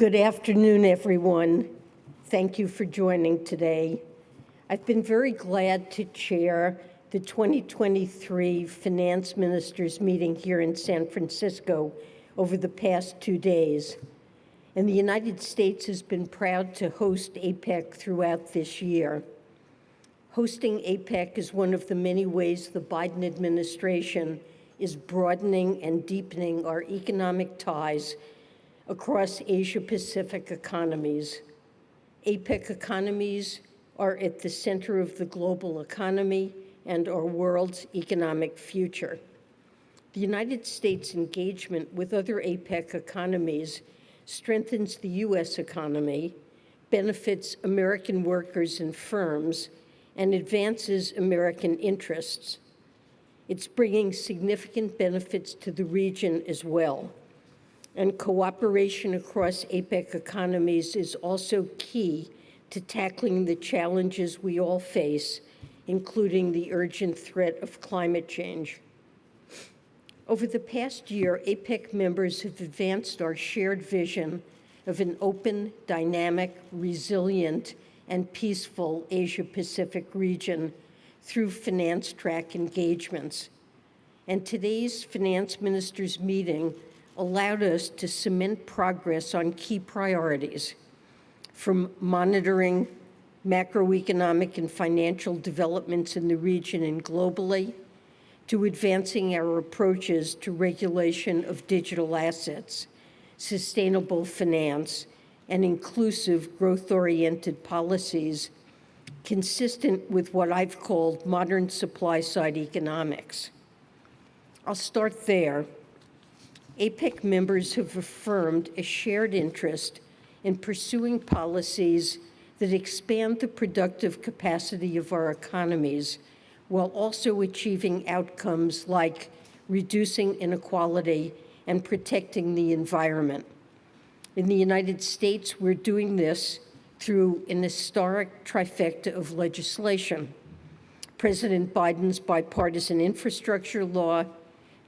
Good afternoon, everyone. Thank you for joining today. I've been very glad to chair the 2023 Finance Ministers meeting here in San Francisco over the past 2 days. And the United States has been proud to host APEC throughout this year. Hosting APEC is one of the many ways the Biden administration is broadening and deepening our economic ties across Asia-Pacific economies. APEC economies are at the center of the global economy and our world's economic future. The United States' engagement with other APEC economies strengthens the U.S. economy, benefits American workers and firms, and advances American interests. It's bringing significant benefits to the region as well. And cooperation across APEC economies is also key to tackling the challenges we all face, including the urgent threat of climate change. Over the past year, APEC members have advanced our shared vision of an open, dynamic, resilient, and peaceful Asia-Pacific region through finance track engagements. And today's finance ministers meeting allowed us to cement progress on key priorities, from monitoring macroeconomic and financial developments in the region and globally, to advancing our approaches to regulation of digital assets, sustainable finance, and inclusive growth-oriented policies consistent with what I've called modern supply-side economics. I'll start there. APEC members have affirmed a shared interest in pursuing policies that expand the productive capacity of our economies while also achieving outcomes like reducing inequality and protecting the environment. In the United States, we're doing this through an historic trifecta of legislation: President Biden's bipartisan infrastructure law,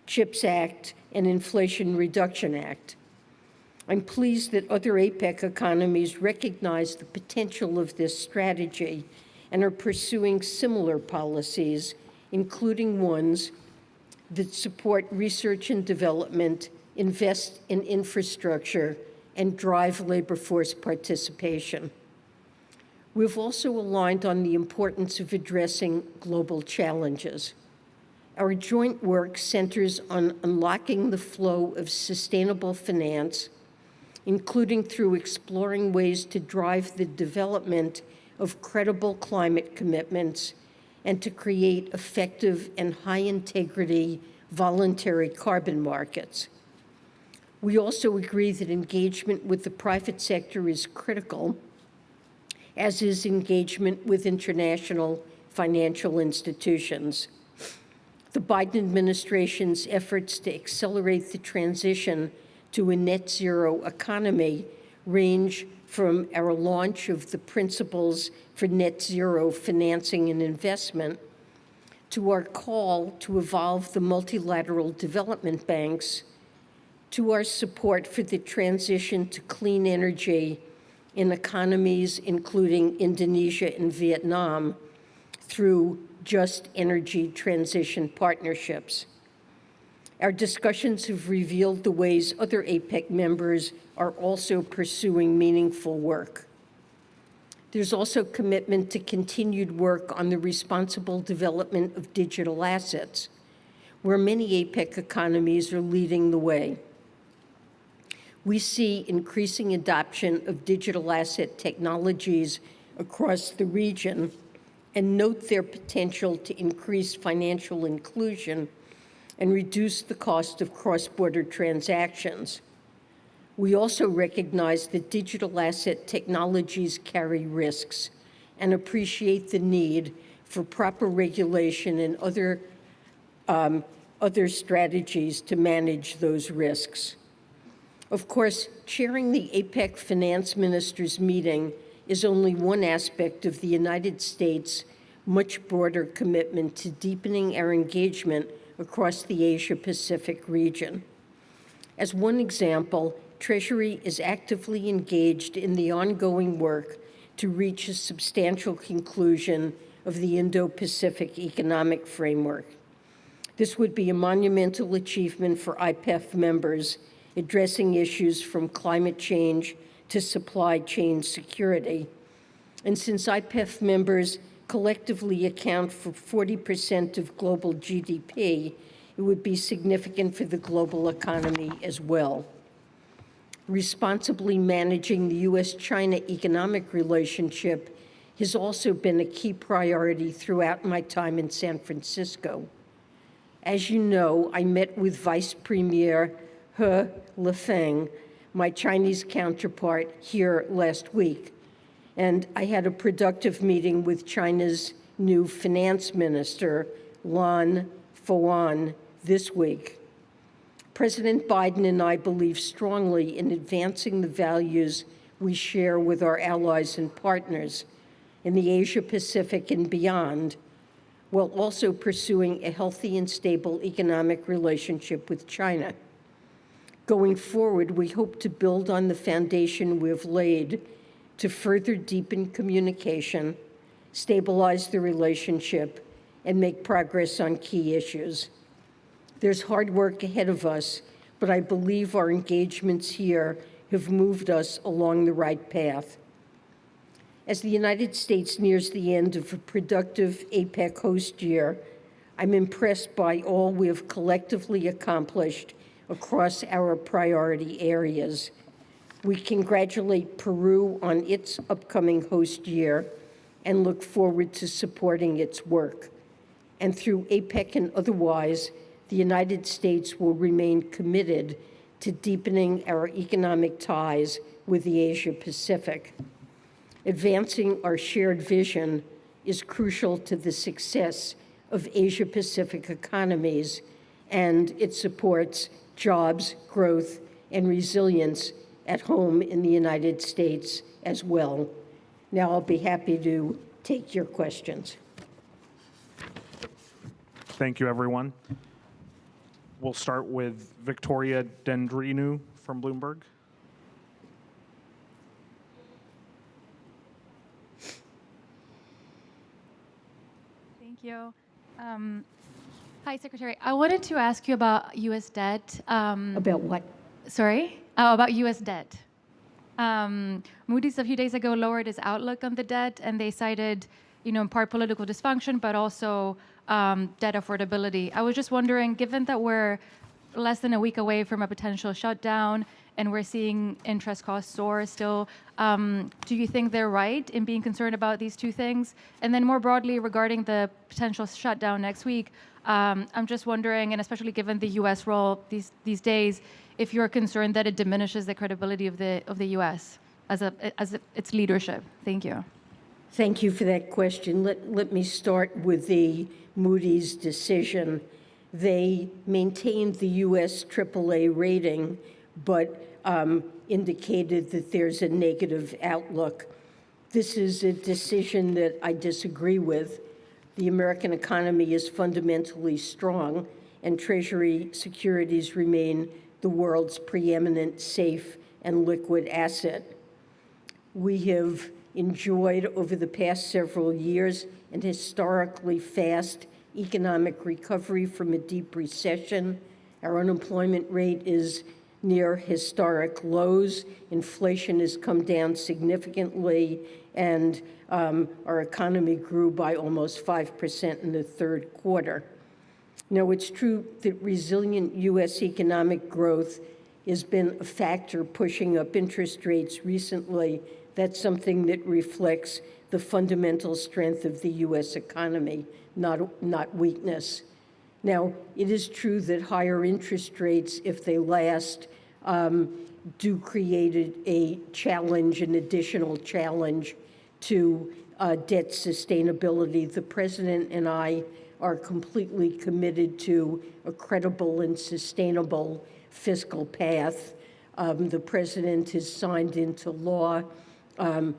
CHIPS Act, and Inflation Reduction Act. I'm pleased that other APEC economies recognize the potential of this strategy and are pursuing similar policies, including ones that support research and development, invest in infrastructure, and drive labor force participation. We've also aligned on the importance of addressing global challenges. Our joint work centers on unlocking the flow of sustainable finance, including through exploring ways to drive the development of credible climate commitments and to create effective and high-integrity voluntary carbon markets. We also agree that engagement with the private sector is critical, as is engagement with international financial institutions. The Biden administration's efforts to accelerate the transition to a net zero economy range from our launch of the Principles for Net Zero Financing and Investment to our call to evolve the multilateral development banks, to our support for the transition to clean energy in economies including Indonesia and Vietnam through just energy transition partnerships. Our discussions have revealed the ways other APEC members are also pursuing meaningful work. There's also commitment to continued work on the responsible development of digital assets, where many APEC economies are leading the way. We see increasing adoption of digital asset technologies across the region and note their potential to increase financial inclusion and reduce the cost of cross-border transactions. We also recognize that digital asset technologies carry risks and appreciate the need for proper regulation and other strategies to manage those risks. Of course, chairing the APEC Finance Ministers meeting is only one aspect of the United States' much broader commitment to deepening our engagement across the Asia-Pacific region. As one example, Treasury is actively engaged in the ongoing work to reach a substantial conclusion of the Indo-Pacific Economic Framework. This would be a monumental achievement for IPEF members, addressing issues from climate change to supply chain security. And since IPEF members collectively account for 40% of global GDP, it would be significant for the global economy as well. Responsibly managing the U.S.-China economic relationship has also been a key priority throughout my time in San Francisco. As you know, I met with Vice Premier He Lifeng, my Chinese counterpart, here last week, and I had a productive meeting with China's new finance minister, Lan Fuan, this week. President Biden and I believe strongly in advancing the values we share with our allies and partners in the Asia-Pacific and beyond, while also pursuing a healthy and stable economic relationship with China. Going forward, we hope to build on the foundation we've laid to further deepen communication, stabilize the relationship, and make progress on key issues. There's hard work ahead of us, but I believe our engagements here have moved us along the right path. As the United States nears the end of a productive APEC host year, I'm impressed by all we have collectively accomplished across our priority areas. We congratulate Peru on its upcoming host year and look forward to supporting its work. And through APEC and otherwise, the United States will remain committed to deepening our economic ties with the Asia-Pacific. Advancing our shared vision is crucial to the success of Asia-Pacific economies, and it supports jobs, growth, and resilience at home in the United States as well. Now I'll be happy to take your questions. Thank you, everyone. We'll start with Victoria Dendrinu from Bloomberg. Thank you. Hi, Secretary. I wanted to ask you about U.S. debt. About what? Sorry? About U.S. debt. Moody's a few days ago lowered its outlook on the debt, and they cited, in part political dysfunction, but also debt affordability. I was just wondering, given that we're less than a week away from a potential shutdown and we're seeing interest costs soar still, do you think they're right in being concerned about these two things? And then more broadly, regarding the potential shutdown next week, I'm just wondering, and especially given the U.S. role these days, if you're concerned that it diminishes the credibility of the U.S. as its leadership. Thank you. Thank you for that question. Let me start with the Moody's decision. They maintained the U.S. AAA rating, but indicated that there's a negative outlook. This is a decision that I disagree with. The American economy is fundamentally strong, and Treasury securities remain the world's preeminent safe and liquid asset. We have enjoyed over the past several years an historically fast economic recovery from a deep recession. Our unemployment rate is near historic lows. Inflation has come down significantly, and our economy grew by almost 5% in the third quarter. Now, it's true that resilient U.S. economic growth has been a factor pushing up interest rates recently. That's something that reflects the fundamental strength of the U.S. economy, not weakness. Now, it is true that higher interest rates, if they last, do create a challenge, an additional challenge to debt sustainability. The President and I are completely committed to a credible and sustainable fiscal path. The President has signed into law $1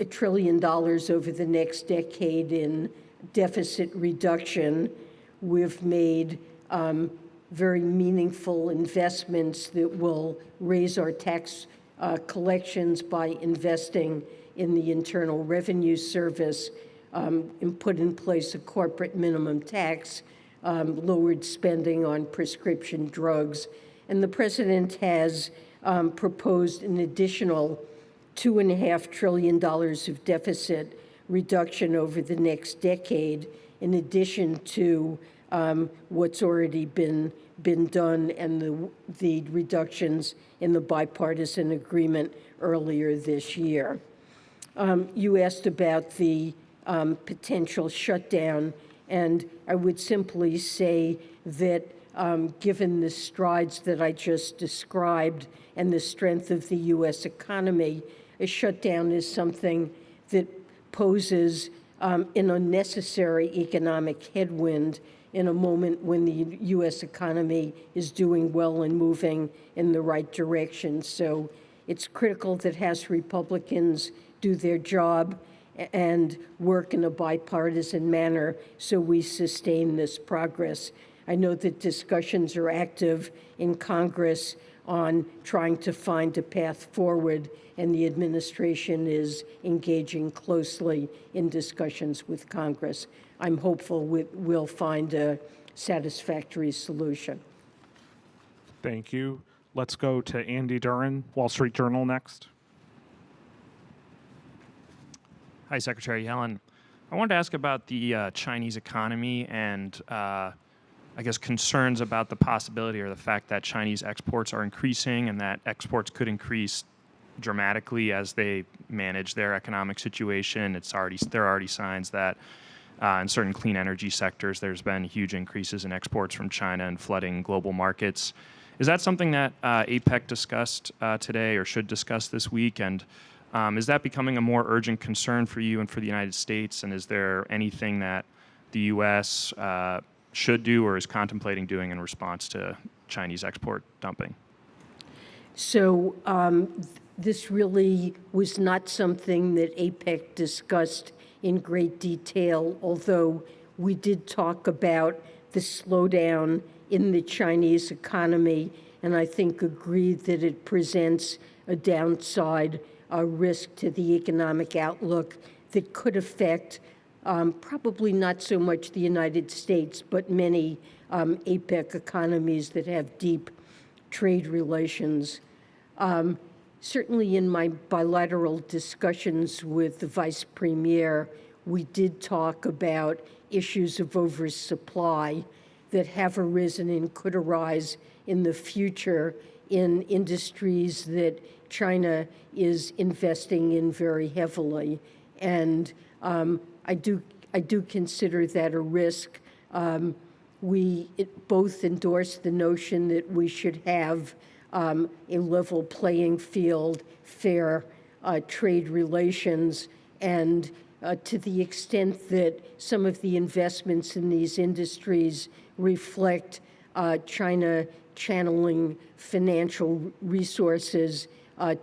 trillion over the next decade in deficit reduction. We've made very meaningful investments that will raise our tax collections by investing in the Internal Revenue Service, and put in place a corporate minimum tax, lowered spending on prescription drugs. And the president has proposed an additional $2.5 trillion of deficit reduction over the next decade, in addition to what's already been done and the reductions in the bipartisan agreement earlier this year. You asked about the potential shutdown, and I would simply say that given the strides that I just described and the strength of the U.S. economy, a shutdown is something that poses an unnecessary economic headwind in a moment when the U.S. economy is doing well and moving in the right direction. So it's critical that House Republicans do their job and work in a bipartisan manner so we sustain this progress. I know that discussions are active in Congress on trying to find a path forward, and the administration is engaging closely in discussions with Congress. I'm hopeful we'll find a satisfactory solution. Thank you. Let's go to Andy Duran, Wall Street Journal next. Hi, Secretary Yellen. I wanted to ask about the Chinese economy and I guess concerns about the possibility or the fact that Chinese exports are increasing and that exports could increase dramatically as they manage their economic situation. There are already signs that in certain clean energy sectors, there's been huge increases in exports from China and flooding global markets. Is that something that APEC discussed today or should discuss this week? And is that becoming a more urgent concern for you and for the United States? And is there anything that the U.S. Should do or is contemplating doing in response to Chinese export dumping? So this really was not something that APEC discussed in great detail, although we did talk about the slowdown in the Chinese economy, and I think agreed that it presents a downside risk to the economic outlook that could affect probably not so much the United States, but many APEC economies that have deep trade relations. Certainly in my bilateral discussions with the Vice Premier, we did talk about issues of oversupply that have arisen and could arise in the future in industries that China is investing in very heavily. And I do consider that a risk. We both endorse the notion that we should have a level playing field, fair trade relations, and to the extent that some of the investments in these industries reflect China channeling financial resources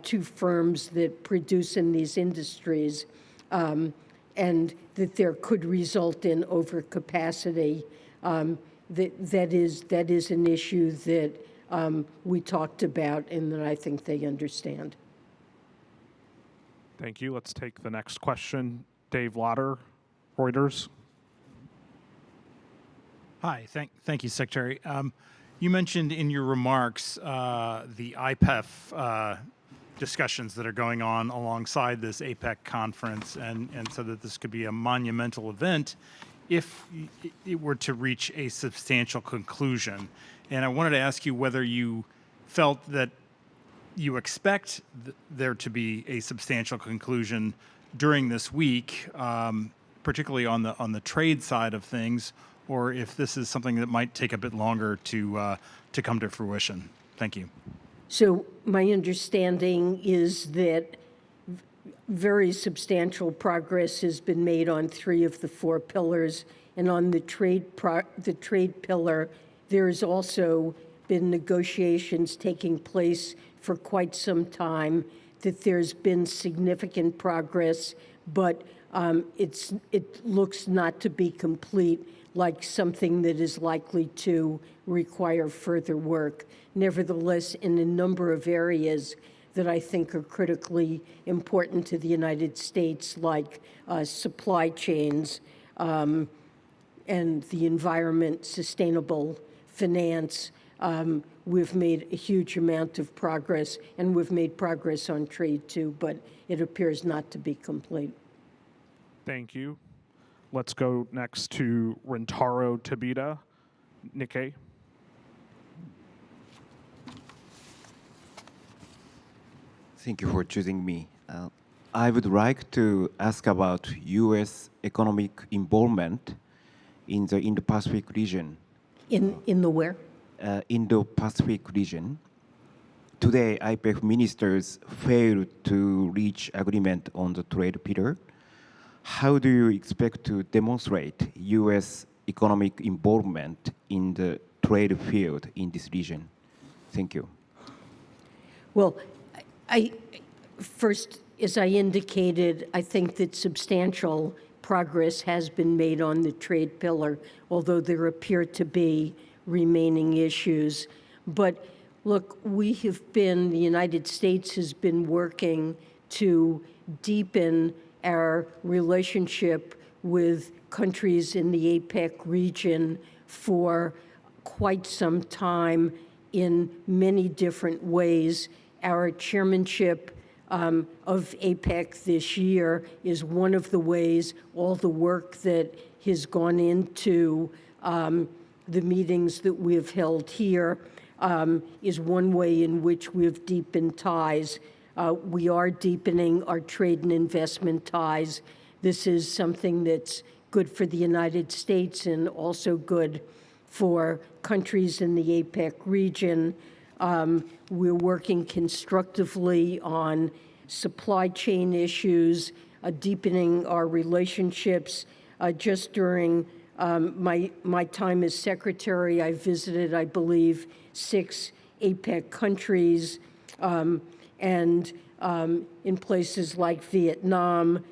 to firms that produce in these industries, and that there could result in overcapacity. That is an issue that we talked about and that I think they understand. Thank you. Let's take the next question. Dave Lauder, Reuters. Hi, thank you, Secretary. You mentioned in your remarks the IPEF discussions that are going on alongside this APEC conference, and so that this could be a monumental event if it were to reach a substantial conclusion. And I wanted to ask you whether you felt that you expect there to be a substantial conclusion during this week, particularly on the trade side of things, or if this is something that might take a bit longer to come to fruition. Thank you. So my understanding is that very substantial progress has been made on 3 of the 4 pillars, and on the trade pillar, there has also been negotiations taking place for quite some time. That there's been significant progress, but it looks not to be complete. like something that is likely to require further work. Nevertheless, in a number of areas that I think are critically important to the United States, like supply chains and the environment, sustainable finance, we've made a huge amount of progress, and we've made progress on trade too, but it appears not to be complete. Thank you. Let's go next to Rentaro Tabita, Nikkei. Thank you for choosing me. I would like to ask about U.S. economic involvement in the Indo-Pacific region. In the where? Indo-Pacific region. Today, APEC ministers failed to reach agreement on the trade pillar. How do you expect to demonstrate U.S. economic involvement in the trade field in this region? Thank you. Well, first, as I indicated, I think that substantial progress has been made on the trade pillar, although there appear to be remaining issues. But look, the United States has been working to deepen our relationship with countries in the APEC region for quite some time in many different ways. Our chairmanship of APEC this year is one of the ways. All the work that has gone into the meetings that we have held here is one way in which we've deepened ties. We are deepening our trade and investment ties. This is something that's good for the United States and also good for countries in the APEC region. We're working constructively on supply chain issues, deepening our relationships. Just during my time as secretary, I visited, I believe, 6 APEC countries, and in places like Vietnam,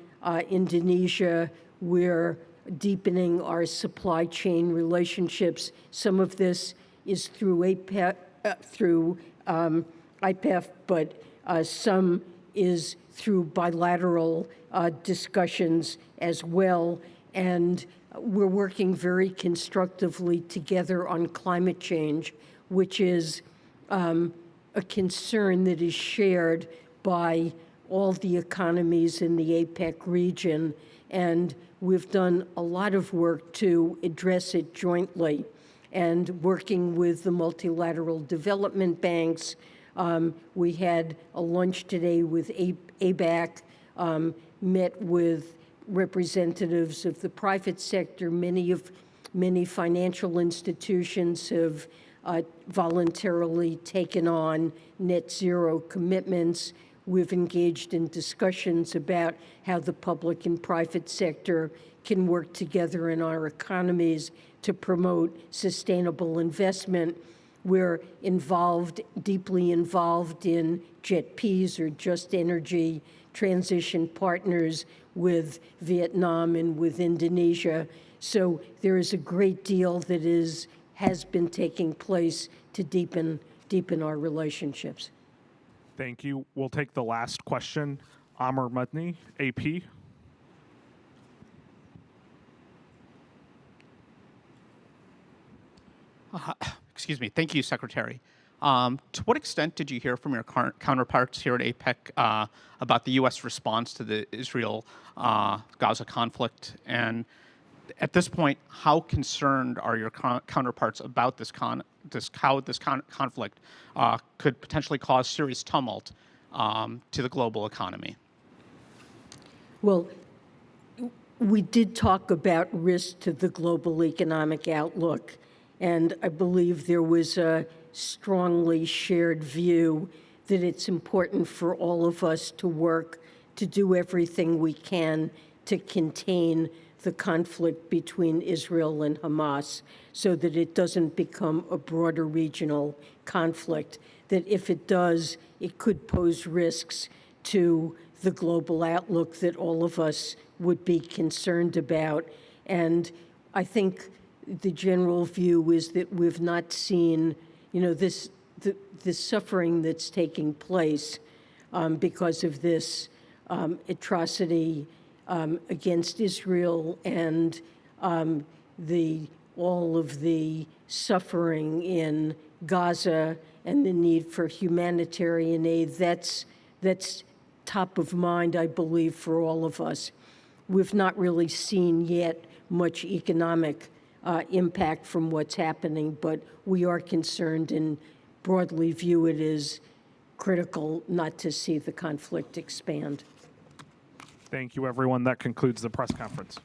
Indonesia, we're deepening our supply chain relationships. Some of this is through APEC, through IPEF, but some is through bilateral discussions as well. And we're working very constructively together on climate change, which is a concern that is shared by all the economies in the APEC region. And we've done a lot of work to address it jointly. And working with the multilateral development banks, we had a lunch today with APEC, met with representatives of the private sector. Many financial institutions have voluntarily taken on net zero commitments. We've engaged in discussions about how the public and private sector can work together in our economies to promote sustainable investment. We're deeply involved in JETPs, or Just Energy Transition Partners, with Vietnam and with Indonesia. So there is a great deal that has been taking place to deepen our relationships. Thank you. We'll take the last question. Amr Mudni, AP. Excuse me. Thank you, Secretary. To what extent did you hear from your counterparts here at APEC about the U.S. response to the Israel-Gaza conflict? And at this point, how concerned are your counterparts about how this conflict could potentially cause serious tumult to the global economy? Well, we did talk about risk to the global economic outlook, and I believe there was a strongly shared view that it's important for all of us to work to do everything we can to contain the conflict between Israel and Hamas so that it doesn't become a broader regional conflict, that if it does, it could pose risks to the global outlook that all of us would be concerned about. And I think the general view is that we've not seen, this suffering that's taking place because of this atrocity against Israel and all of the suffering in Gaza and the need for humanitarian aid. That's top of mind, I believe, for all of us. We've not really seen yet much economic impact from what's happening, but we are concerned and broadly view it as critical not to see the conflict expand. Thank you, everyone. That concludes the press conference.